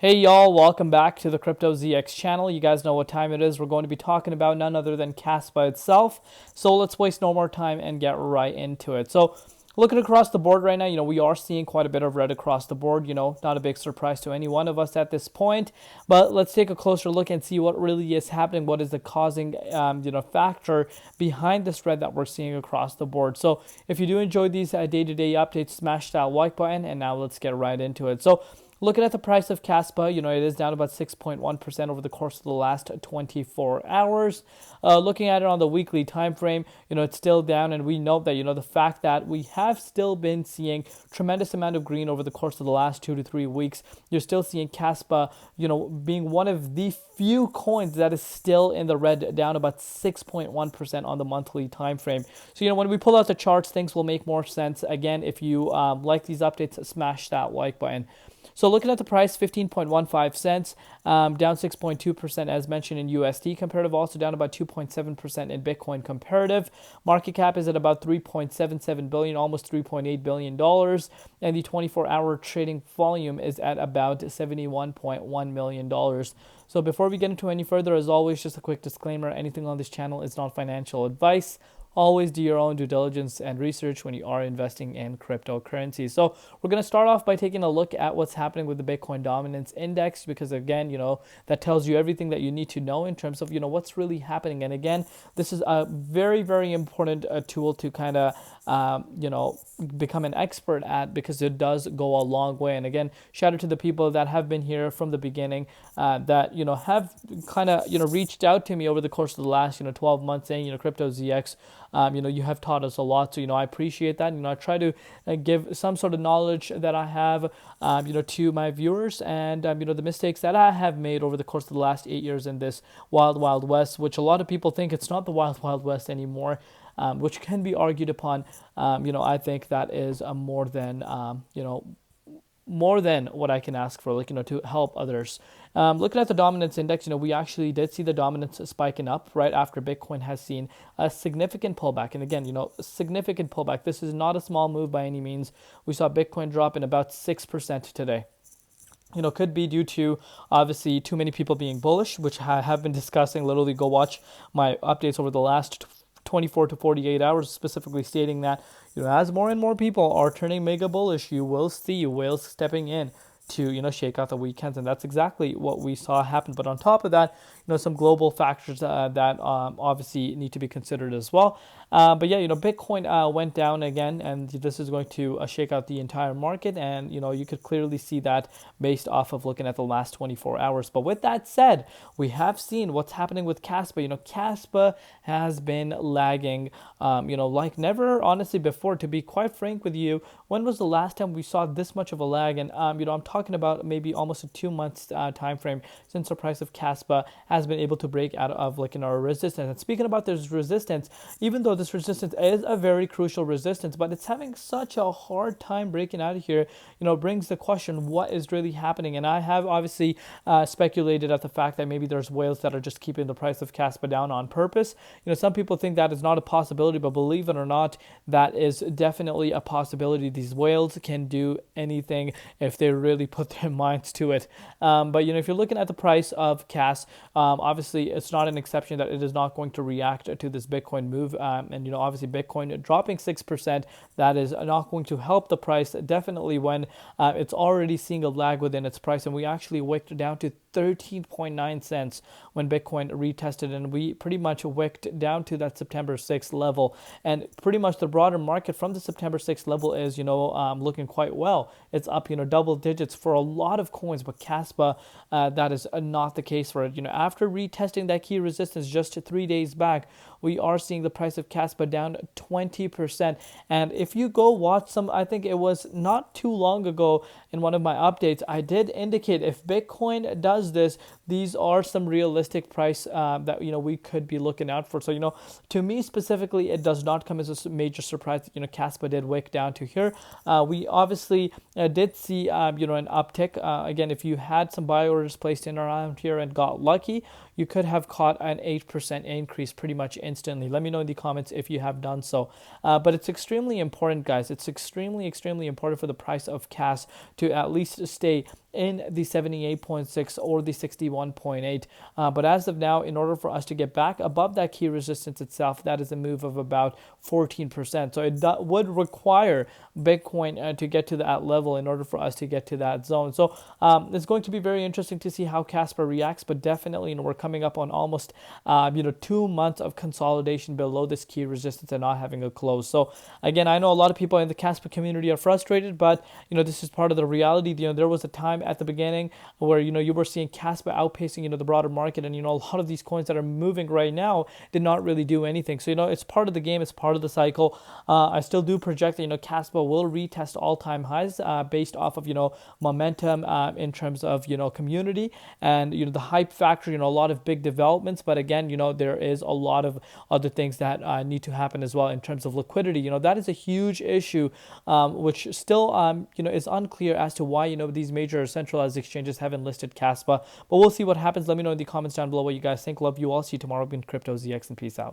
Hey y'all, welcome back to the Crypto ZX channel. You guys know what time it is. We're going to be talking about none other than Caspa itself. So let's waste no more time and get right into it. So looking across the board right now, we are seeing quite a bit of red across the board. Not a big surprise to any one of us at this point. But let's take a closer look and see what really is happening. What is the causing, factor behind this red that we're seeing across the board. So if you do enjoy these day-to-day updates, smash that like button. And now let's get right into it. So looking at the price of Caspa, it is down about 6.1% over the course of the last 24 hours. Looking at it on the weekly time frame, it's still down, and we note that, the fact that we have still been seeing tremendous amount of green over the course of the last 2 to 3 weeks. You're still seeing Caspa, being one of the few coins that is still in the red, down about 6.1% on the monthly time frame. So, when we pull out the charts, things will make more sense. Again, if you like these updates, smash that like button. So looking at the price, 15.15 cents, down 6.2% as mentioned in USD comparative, also down about 2.7% in Bitcoin comparative. Market cap is at about 3.77 billion, almost $3.8 billion. And the 24-hour trading volume is at about $71.1 million. So before we get into any further, as always, just a quick disclaimer, anything on this channel is not financial advice. Always do your own due diligence and research when you are investing in cryptocurrencies. So we're going to start off by taking a look at what's happening with the Bitcoin Dominance Index, because again, that tells you everything that you need to know in terms of, what's really happening. And again, this is a very, very important tool to kind of, become an expert at, because it does go a long way. And again, shout out to the people that have been here from the beginning, that, have kind of, reached out to me over the course of the last, 12 months saying, Crypto ZX, you have taught us a lot. So, I appreciate that. I try to give some sort of knowledge that I have, to my viewers, and, the mistakes that I have made over the course of the last 8 years in this wild, wild west, which a lot of people think it's not the wild, wild west anymore, which can be argued upon. I think that is more than, more than what I can ask for, to help others. Looking at the dominance index, we actually did see the dominance spiking up right after Bitcoin has seen a significant pullback. And again, significant pullback. This is not a small move by any means. We saw Bitcoin drop in about 6% today. Could be due to obviously too many people being bullish, which I have been discussing. Literally go watch my updates over the last 24 to 48 hours, specifically stating that, as more and more people are turning mega bullish, you will see whales stepping in to, shake out the weekends. And that's exactly what we saw happen. But on top of that, some global factors that obviously need to be considered as well. But yeah, Bitcoin went down again, and this is going to shake out the entire market. And, you could clearly see that based off of looking at the last 24 hours. But with that said, we have seen what's happening with Caspa. Caspa has been lagging, like never honestly before. To be quite frank with you, when was the last time we saw this much of a lag? And, I'm talking about maybe almost a 2 months time frame since the price of Caspa has been able to break out of our resistance. And speaking about this resistance, even though this resistance is a very crucial resistance, but it's having such a hard time breaking out of here, brings the question, what is really happening? And I have obviously speculated at the fact that maybe there's whales that are just keeping the price of Caspa down on purpose. Some people think that is not a possibility, but believe it or not, that is definitely a possibility. These whales can do anything if they really put their minds to it. But if you're looking at the price of Cas, obviously it's not an exception that it is not going to react to this Bitcoin move. And obviously Bitcoin dropping 6%, that is not going to help the price, definitely when it's already seeing a lag within its price. And we actually wicked down to 13.9 cents when Bitcoin retested, and we pretty much wicked down to that September 6th level. And pretty much the broader market from the September 6th level is, looking quite well. It's up, double digits for a lot of coins, but Caspa, that is not the case for it. After retesting that key resistance just 3 days back, we are seeing the price of Caspa down 20%. And if you go watch I think it was not too long ago in one of my updates, I did indicate if Bitcoin does this, these are some realistic price that we could be looking out for. So to me specifically, it does not come as a major surprise that Caspa did wick down to here. We obviously did see an uptick. Again, if you had some buy orders placed in around here and got lucky, you could have caught an 8% increase pretty much instantly. Let me know in the comments if you have done so. But it's extremely important, guys. It's extremely, extremely important for the price of Cas to at least stay in the 78.6 or the 61.8. But as of now, in order for us to get back above that key resistance itself, that is a move of about 14%. So it would require Bitcoin to get to that level in order for us to get to that zone. So it's going to be very interesting to see how Caspa reacts, but definitely, we're coming up on almost 2 months of consolidation below this key resistance and not having a close. So again, I know a lot of people in the Caspa community are frustrated, but this is part of the reality. There was a time at the beginning where you were seeing Caspa outpacing the broader market, and a lot of these coins that are moving right now did not really do anything. So it's part of the game, it's part of the cycle. I still do project that Caspa will retest all-time highs based off of momentum in terms of community and the hype factor, a lot of big developments. But again, there is a lot of other things that need to happen as well in terms of liquidity. That is a huge issue, which still is unclear as to why these major centralized exchanges haven't listed Caspa. But we'll see what happens. Let me know in the comments down below what you guys think. Love you all. See you tomorrow in Crypto ZX, and peace out.